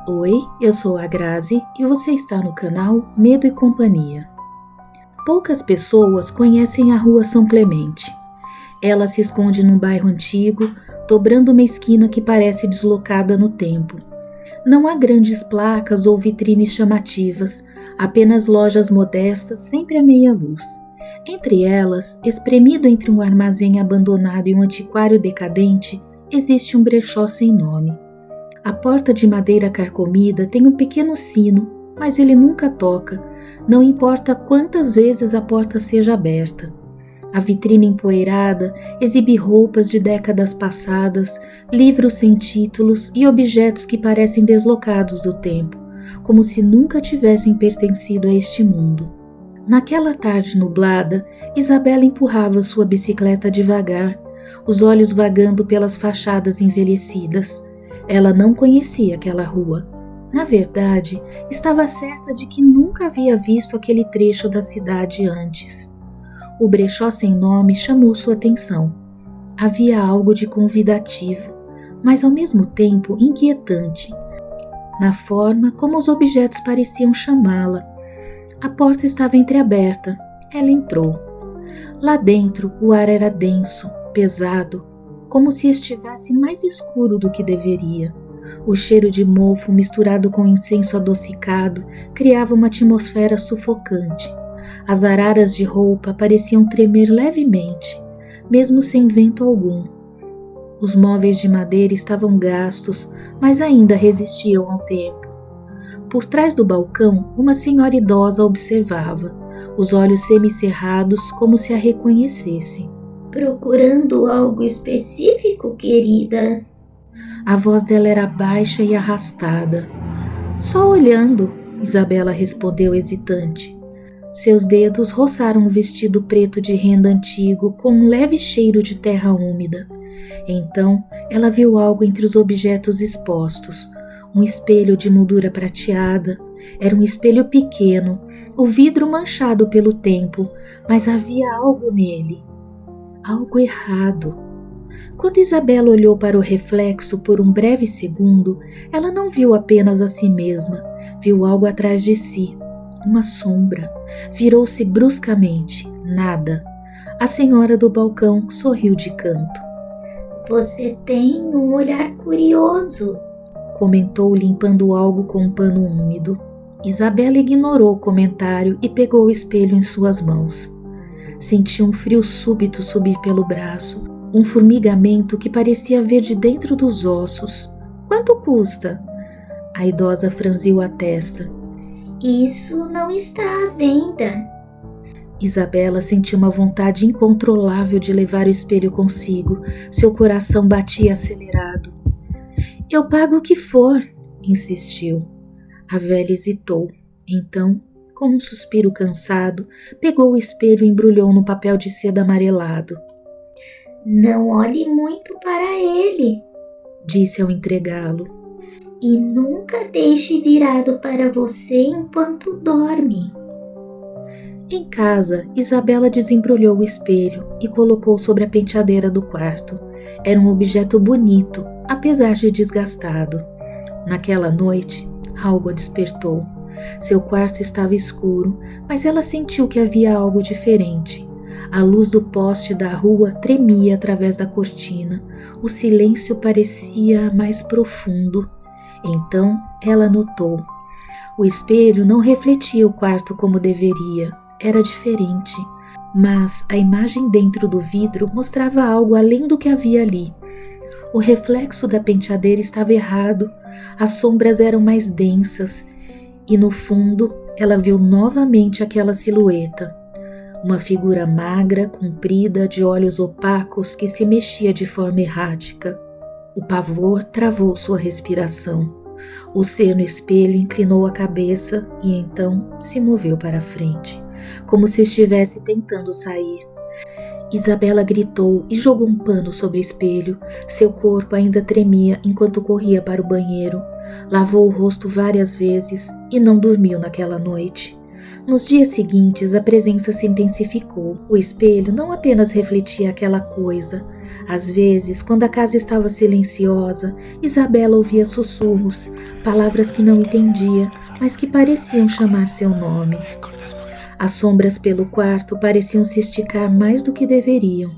Oi, eu sou a Grazi e você está no canal Medo e Companhia. Poucas pessoas conhecem a Rua São Clemente. Ela se esconde num bairro antigo, dobrando uma esquina que parece deslocada no tempo. Não há grandes placas ou vitrines chamativas, apenas lojas modestas, sempre à meia luz. Entre elas, espremido entre um armazém abandonado e um antiquário decadente, existe um brechó sem nome. A porta de madeira carcomida tem um pequeno sino, mas ele nunca toca, não importa quantas vezes a porta seja aberta. A vitrine empoeirada exibe roupas de décadas passadas, livros sem títulos e objetos que parecem deslocados do tempo, como se nunca tivessem pertencido a este mundo. Naquela tarde nublada, Isabela empurrava sua bicicleta devagar, os olhos vagando pelas fachadas envelhecidas. Ela não conhecia aquela rua. Na verdade, estava certa de que nunca havia visto aquele trecho da cidade antes. O brechó sem nome chamou sua atenção. Havia algo de convidativo, mas ao mesmo tempo inquietante, na forma como os objetos pareciam chamá-la. A porta estava entreaberta. Ela entrou. Lá dentro, o ar era denso, pesado, como se estivesse mais escuro do que deveria. O cheiro de mofo misturado com incenso adocicado criava uma atmosfera sufocante. As araras de roupa pareciam tremer levemente, mesmo sem vento algum. Os móveis de madeira estavam gastos, mas ainda resistiam ao tempo. Por trás do balcão, uma senhora idosa observava, os olhos semicerrados como se a reconhecesse. Procurando algo específico, querida? A voz dela era baixa e arrastada. Só olhando, Isabela respondeu hesitante. Seus dedos roçaram um vestido preto de renda antigo com um leve cheiro de terra úmida. Então, ela viu algo entre os objetos expostos. Um espelho de moldura prateada. Era um espelho pequeno, o vidro manchado pelo tempo, mas havia algo nele. Algo errado. Quando Isabela olhou para o reflexo por um breve segundo, ela não viu apenas a si mesma, viu algo atrás de si, uma sombra. Virou-se bruscamente, nada. A senhora do balcão sorriu de canto. Você tem um olhar curioso, comentou limpando algo com um pano úmido. Isabela ignorou o comentário e pegou o espelho em suas mãos. Sentiu um frio súbito subir pelo braço, um formigamento que parecia ver de dentro dos ossos. Quanto custa? A idosa franziu a testa. Isso não está à venda. Isabela sentiu uma vontade incontrolável de levar o espelho consigo. Seu coração batia acelerado. Eu pago o que for, insistiu. A velha hesitou. Então, com um suspiro cansado, pegou o espelho e embrulhou no papel de seda amarelado. Não olhe muito para ele, disse ao entregá-lo. E nunca deixe virado para você enquanto dorme. Em casa, Isabela desembrulhou o espelho e colocou sobre a penteadeira do quarto. Era um objeto bonito, apesar de desgastado. Naquela noite, algo a despertou. Seu quarto estava escuro, mas ela sentiu que havia algo diferente. A luz do poste da rua tremia através da cortina. O silêncio parecia mais profundo. Então ela notou. O espelho não refletia o quarto como deveria. Era diferente. Mas a imagem dentro do vidro mostrava algo além do que havia ali. O reflexo da penteadeira estava errado. As sombras eram mais densas. E no fundo, ela viu novamente aquela silhueta. Uma figura magra, comprida, de olhos opacos que se mexia de forma errática. O pavor travou sua respiração. O ser no espelho inclinou a cabeça e então se moveu para a frente, como se estivesse tentando sair. Isabela gritou e jogou um pano sobre o espelho. Seu corpo ainda tremia enquanto corria para o banheiro. Lavou o rosto várias vezes e não dormiu naquela noite. Nos dias seguintes, a presença se intensificou. O espelho não apenas refletia aquela coisa, Às vezes, quando a casa estava silenciosa, Isabela ouvia sussurros, palavras que não entendia, mas que pareciam chamar seu nome. As sombras pelo quarto pareciam se esticar mais do que deveriam,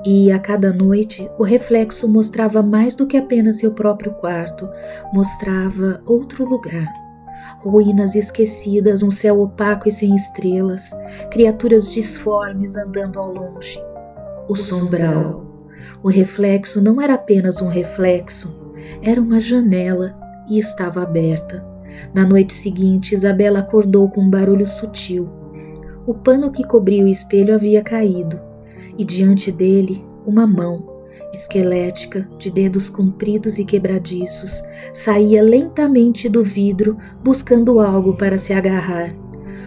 e a cada noite o reflexo mostrava mais do que apenas seu próprio quarto, mostrava outro lugar. Ruínas esquecidas, um céu opaco e sem estrelas, criaturas disformes andando ao longe. O sombral. O reflexo não era apenas um reflexo, era uma janela e estava aberta. Na noite seguinte, Isabela acordou com um barulho sutil. O pano que cobria o espelho havia caído, e diante dele, uma mão, esquelética, de dedos compridos e quebradiços, saía lentamente do vidro buscando algo para se agarrar.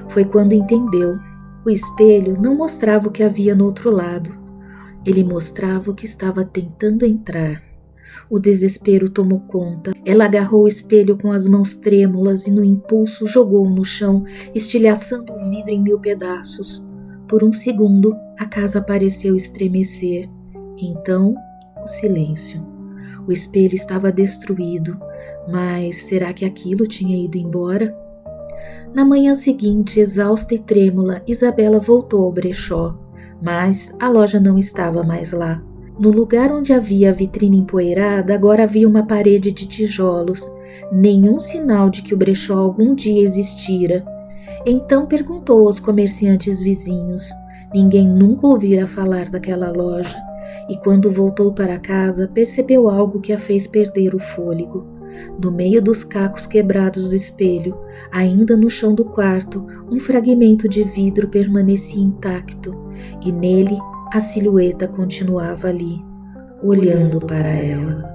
Foi quando entendeu. O espelho não mostrava o que havia no outro lado. Ele mostrava o que estava tentando entrar. O desespero tomou conta. Ela agarrou o espelho com as mãos trêmulas e no impulso jogou-o no chão, estilhaçando o vidro em 1000 pedaços. Por um segundo, a casa pareceu estremecer. Então, o silêncio. O espelho estava destruído, mas será que aquilo tinha ido embora? Na manhã seguinte, exausta e trêmula, Isabela voltou ao brechó, mas a loja não estava mais lá. No lugar onde havia a vitrine empoeirada, agora havia uma parede de tijolos, nenhum sinal de que o brechó algum dia existira. Então perguntou aos comerciantes vizinhos. Ninguém nunca ouvira falar daquela loja, e quando voltou para casa, percebeu algo que a fez perder o fôlego. No meio dos cacos quebrados do espelho, ainda no chão do quarto, um fragmento de vidro permanecia intacto, e nele a silhueta continuava ali, olhando para ela.